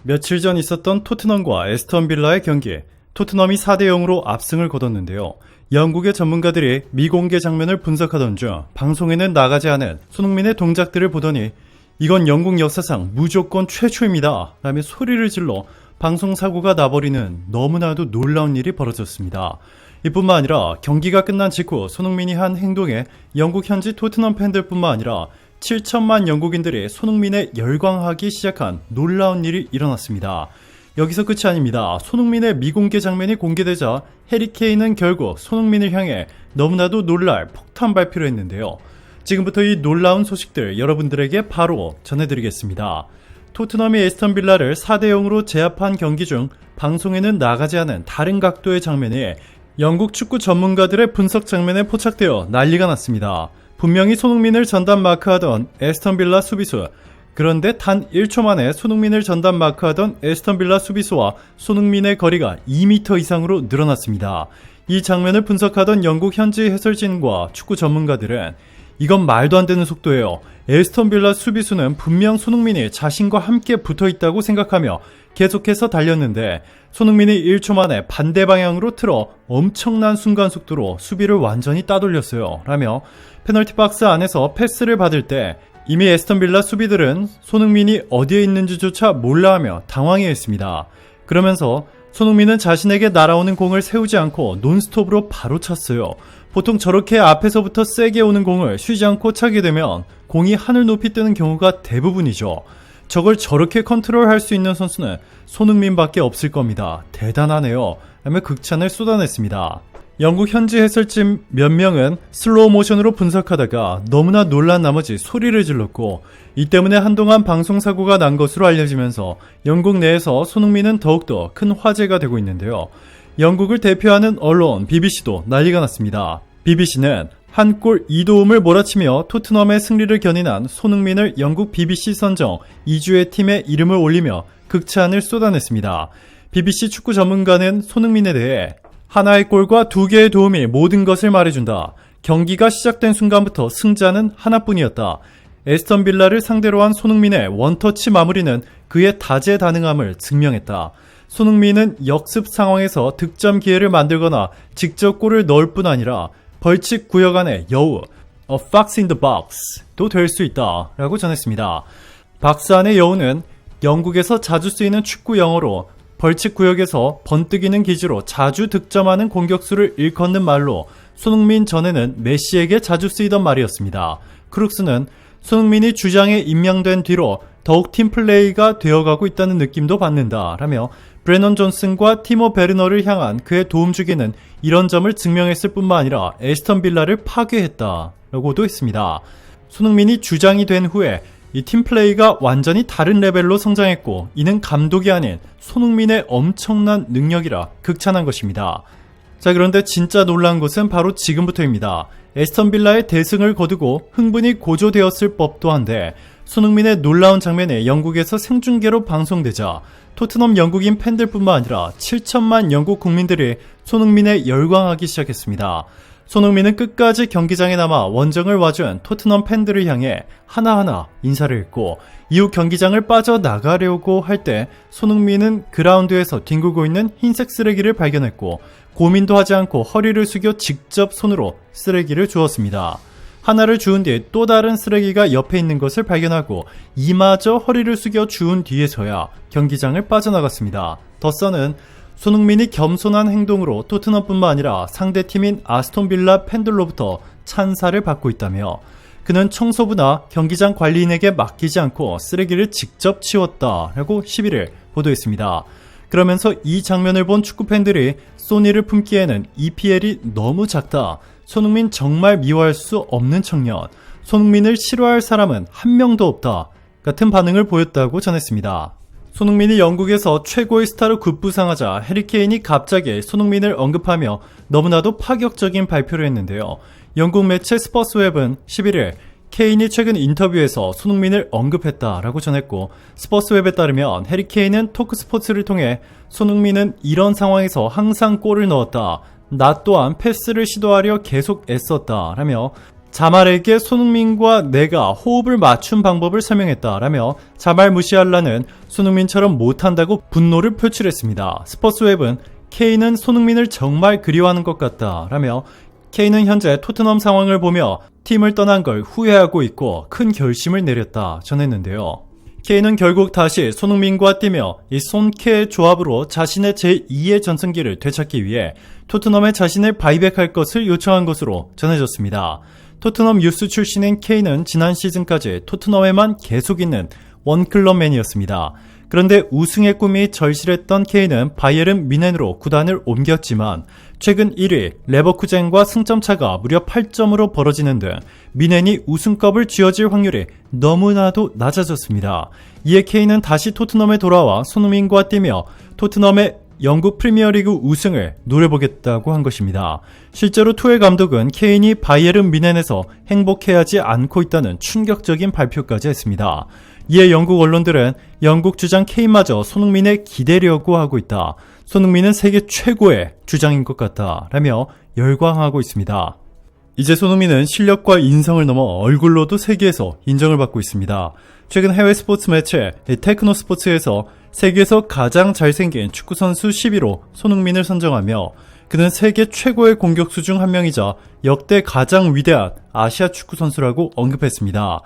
며칠 전 있었던 토트넘과 에스턴 빌라의 경기, 토트넘이 4대0으로 압승을 거뒀는데요. 영국의 전문가들이 미공개 장면을 분석하던 중 방송에는 나가지 않은 손흥민의 동작들을 보더니 이건 영국 역사상 무조건 최초입니다 라며 소리를 질러 방송사고가 나버리는 너무나도 놀라운 일이 벌어졌습니다. 이뿐만 아니라 경기가 끝난 직후 손흥민이 한 행동에 영국 현지 토트넘 팬들뿐만 아니라 7천만 영국인들이 손흥민에 열광하기 시작한 놀라운 일이 일어났습니다. 여기서 끝이 아닙니다. 손흥민의 미공개 장면이 공개되자 해리 케인은 결국 손흥민을 향해 너무나도 놀랄 폭탄 발표를 했는데요. 지금부터 이 놀라운 소식들 여러분들에게 바로 전해드리겠습니다. 토트넘이 에스턴 빌라를 4대0으로 제압한 경기 중 방송에는 나가지 않은 다른 각도의 장면이 영국 축구 전문가들의 분석 장면에 포착되어 난리가 났습니다. 분명히 손흥민을 전담 마크하던 에스턴 빌라 수비수, 그런데 단 1초 만에 손흥민을 전담 마크하던 에스턴 빌라 수비수와 손흥민의 거리가 2m 이상으로 늘어났습니다. 이 장면을 분석하던 영국 현지 해설진과 축구 전문가들은 이건 말도 안 되는 속도예요. 에스턴 빌라 수비수는 분명 손흥민이 자신과 함께 붙어있다고 생각하며 계속해서 달렸는데 손흥민이 1초 만에 반대 방향으로 틀어 엄청난 순간 속도로 수비를 완전히 따돌렸어요 라며 페널티 박스 안에서 패스를 받을 때 이미 에스턴 빌라 수비들은 손흥민이 어디에 있는지조차 몰라하며 당황해했습니다. 그러면서 손흥민은 자신에게 날아오는 공을 세우지 않고 논스톱으로 바로 찼어요. 보통 저렇게 앞에서부터 세게 오는 공을 쉬지 않고 차게 되면 공이 하늘 높이 뜨는 경우가 대부분이죠. 저걸 저렇게 컨트롤할 수 있는 선수는 손흥민밖에 없을 겁니다. 대단하네요 라며 극찬을 쏟아냈습니다. 영국 현지 해설진 몇 명은 슬로우 모션으로 분석하다가 너무나 놀란 나머지 소리를 질렀고 이 때문에 한동안 방송사고가 난 것으로 알려지면서 영국 내에서 손흥민은 더욱더 큰 화제가 되고 있는데요. 영국을 대표하는 언론 BBC도 난리가 났습니다. BBC는 한 골 2도움을 몰아치며 토트넘의 승리를 견인한 손흥민을 영국 BBC 선정 2주의 팀의 이름을 올리며 극찬을 쏟아냈습니다. BBC 축구 전문가는 손흥민에 대해 하나의 골과 2개의 도움이 모든 것을 말해준다. 경기가 시작된 순간부터 승자는 하나뿐이었다. 에스턴 빌라를 상대로 한 손흥민의 원터치 마무리는 그의 다재다능함을 증명했다. 손흥민은 역습 상황에서 득점 기회를 만들거나 직접 골을 넣을 뿐 아니라 벌칙 구역 안의 여우, a fox in the box도 될 수 있다 라고 전했습니다. 박스 안의 여우는 영국에서 자주 쓰이는 축구 영어로 벌칙 구역에서 번뜩이는 기지로 자주 득점하는 공격수를 일컫는 말로 손흥민 전에는 메시에게 자주 쓰이던 말이었습니다. 크룩스는 손흥민이 주장에 임명된 뒤로 더욱 팀플레이가 되어가고 있다는 느낌도 받는다 라며 브레넌 존슨과 티모 베르너를 향한 그의 도움주기는 이런 점을 증명했을 뿐만 아니라 에스턴 빌라를 파괴했다 라고도 했습니다. 손흥민이 주장이 된 후에 이 팀플레이가 완전히 다른 레벨로 성장했고 이는 감독이 아닌 손흥민의 엄청난 능력이라 극찬한 것입니다. 자, 그런데 진짜 놀라운 것은 바로 지금부터입니다. 에스턴 빌라의 대승을 거두고 흥분이 고조되었을 법도 한데 손흥민의 놀라운 장면이 영국에서 생중계로 방송되자 토트넘 영국인 팬들뿐만 아니라 7천만 영국 국민들이 손흥민에 열광하기 시작했습니다. 손흥민은 끝까지 경기장에 남아 원정을 와준 토트넘 팬들을 향해 하나하나 인사를 했고 이후 경기장을 빠져나가려고 할 때 손흥민은 그라운드에서 뒹굴고 있는 흰색 쓰레기를 발견했고 고민도 하지 않고 허리를 숙여 직접 손으로 쓰레기를 주웠습니다. 하나를 주운 뒤 또 다른 쓰레기가 옆에 있는 것을 발견하고 이마저 허리를 숙여 주운 뒤에서야 경기장을 빠져나갔습니다. 더써는 손흥민이 겸손한 행동으로 토트넘뿐만 아니라 상대팀인 아스톤 빌라 팬들로부터 찬사를 받고 있다며 그는 청소부나 경기장 관리인에게 맡기지 않고 쓰레기를 직접 치웠다라고 시비를 보도했습니다. 그러면서 이 장면을 본 축구팬들이 소니를 품기에는 EPL이 너무 작다. 손흥민 정말 미워할 수 없는 청년. 손흥민을 싫어할 사람은 한 명도 없다. 같은 반응을 보였다고 전했습니다. 손흥민이 영국에서 최고의 스타로 급부상하자 해리 케인이 갑자기 손흥민을 언급하며 너무나도 파격적인 발표를 했는데요. 영국 매체 스포츠웹은 11일 케인이 최근 인터뷰에서 손흥민을 언급했다라고 전했고 스포츠웹에 따르면 해리 케인은 토크스포츠를 통해 손흥민은 이런 상황에서 항상 골을 넣었다. 나 또한 패스를 시도하려 계속 애썼다 라며 자말에게 손흥민과 내가 호흡을 맞춘 방법을 설명했다라며 자말 무시할라는 손흥민처럼 못한다고 분노를 표출했습니다. 스포츠웹은 케인은 손흥민을 정말 그리워하는 것 같다라며 케인은 현재 토트넘 상황을 보며 팀을 떠난 걸 후회하고 있고 큰 결심을 내렸다 전했는데요. 케인은 결국 다시 손흥민과 뛰며 이 손케의 조합으로 자신의 제2의 전성기를 되찾기 위해 토트넘에 자신을 바이백할 것을 요청한 것으로 전해졌습니다. 토트넘 유스 출신인 케인은 지난 시즌까지 토트넘에만 계속 있는 원클럽맨이었습니다. 그런데 우승의 꿈이 절실했던 케인은 바이에른 뮌헨으로 구단을 옮겼지만 최근 1위 레버쿠젠과 승점차가 무려 8점으로 벌어지는 등 뮌헨이 우승컵을 쥐어질 확률이 너무나도 낮아졌습니다. 이에 케인은 다시 토트넘에 돌아와 손흥민과 뛰며 토트넘의 영국 프리미어리그 우승을 노려보겠다고 한 것입니다. 실제로 투엘 감독은 케인이 바이에른 뮌헨에서 행복해하지 않고 있다는 충격적인 발표까지 했습니다. 이에 영국 언론들은 영국 주장 케인마저 손흥민에 기대려고 하고 있다. 손흥민은 세계 최고의 주장인 것 같다 라며 열광하고 있습니다. 이제 손흥민은 실력과 인성을 넘어 얼굴로도 세계에서 인정을 받고 있습니다. 최근 해외 스포츠 매체 테크노 스포츠에서 세계에서 가장 잘생긴 축구선수 10위로 손흥민을 선정하며 그는 세계 최고의 공격수 중 한 명이자 역대 가장 위대한 아시아 축구선수라고 언급했습니다.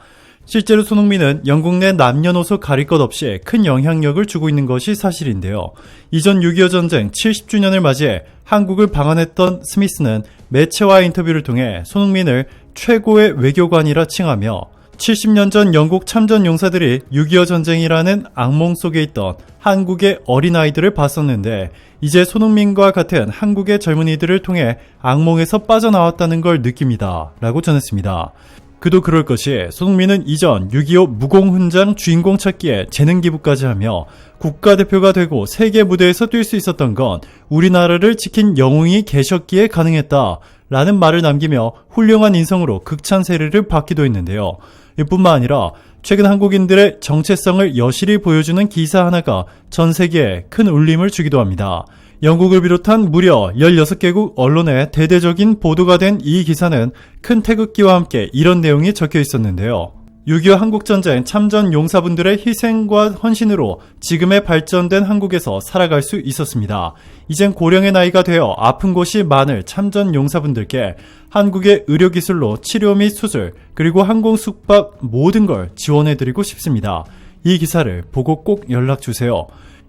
실제로 손흥민은 영국 내 남녀노소 가릴 것 없이 큰 영향력을 주고 있는 것이 사실인데요. 이전 6.25 전쟁 70주년을 맞이해 한국을 방한했던 스미스는 매체와의 인터뷰를 통해 손흥민을 최고의 외교관이라 칭하며 70년 전 영국 참전 용사들이 6.25 전쟁이라는 악몽 속에 있던 한국의 어린아이들을 봤었는데 이제 손흥민과 같은 한국의 젊은이들을 통해 악몽에서 빠져나왔다는 걸 느낍니다 라고 전했습니다. 그도 그럴 것이 손흥민은 이전 6.25 무공훈장 주인공 찾기에 재능 기부까지 하며 국가대표가 되고 세계 무대에서 뛸 수 있었던 건 우리나라를 지킨 영웅이 계셨기에 가능했다 라는 말을 남기며 훌륭한 인성으로 극찬 세례를 받기도 했는데요. 이뿐만 아니라 최근 한국인들의 정체성을 여실히 보여주는 기사 하나가 전 세계에 큰 울림을 주기도 합니다. 영국을 비롯한 무려 16개국 언론에 대대적인 보도가 된 이 기사는 큰 태극기와 함께 이런 내용이 적혀 있었는데요. 6.25 한국전쟁 참전 용사분들의 희생과 헌신으로 지금의 발전된 한국에서 살아갈 수 있었습니다. 이젠 고령의 나이가 되어 아픈 곳이 많을 참전 용사분들께 한국의 의료기술로 치료 및 수술 그리고 항공 숙박 모든 걸 지원해드리고 싶습니다. 이 기사를 보고 꼭 연락주세요.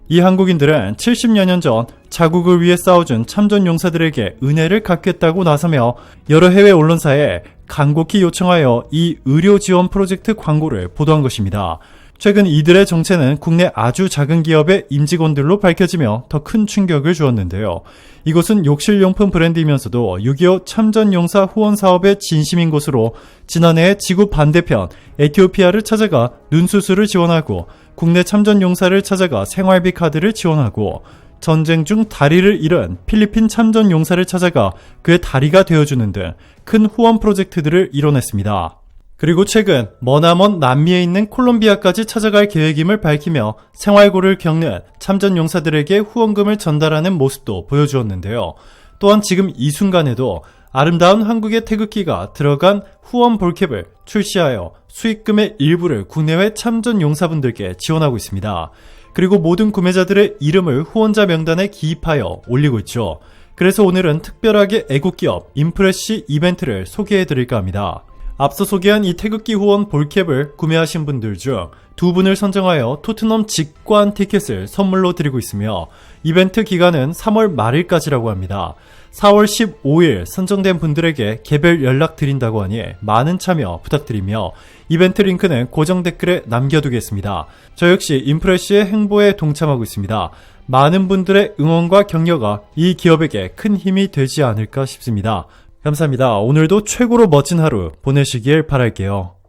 이 한국인들은 70여 년 전 자국을 위해 싸워준 참전 용사들에게 은혜를 갚겠다고 나서며 여러 해외 언론사에 간곡히 요청하여 이 의료 지원 프로젝트 광고를 보도한 것입니다. 최근 이들의 정체는 국내 아주 작은 기업의 임직원들로 밝혀지며 더 큰 충격을 주었는데요. 이곳은 욕실용품 브랜드이면서도 6.25 참전용사 후원 사업의 진심인 곳으로 지난해 지구 반대편 에티오피아를 찾아가 눈수술을 지원하고 국내 참전용사를 찾아가 생활비 카드를 지원하고 전쟁 중 다리를 잃은 필리핀 참전용사를 찾아가 그의 다리가 되어주는 등 큰 후원 프로젝트들을 이뤄냈습니다. 그리고 최근 머나먼 남미에 있는 콜롬비아까지 찾아갈 계획임을 밝히며 생활고를 겪는 참전용사들에게 후원금을 전달하는 모습도 보여주었는데요. 또한 지금 이 순간에도 아름다운 한국의 태극기가 들어간 후원 볼캡을 출시하여 수익금의 일부를 국내외 참전용사분들께 지원하고 있습니다. 그리고 모든 구매자들의 이름을 후원자 명단에 기입하여 올리고 있죠. 그래서 오늘은 특별하게 애국기업 인프레시 이벤트를 소개해드릴까 합니다. 앞서 소개한 이 태극기 후원 볼캡을 구매하신 분들 중 2분을 선정하여 토트넘 직관 티켓을 선물로 드리고 있으며 이벤트 기간은 3월 말일까지라고 합니다. 4월 15일 선정된 분들에게 개별 연락 드린다고 하니 많은 참여 부탁드리며 이벤트 링크는 고정 댓글에 남겨두겠습니다. 저 역시 인프레시의 행보에 동참하고 있습니다. 많은 분들의 응원과 격려가 이 기업에게 큰 힘이 되지 않을까 싶습니다. 감사합니다. 오늘도 최고로 멋진 하루 보내시길 바랄게요.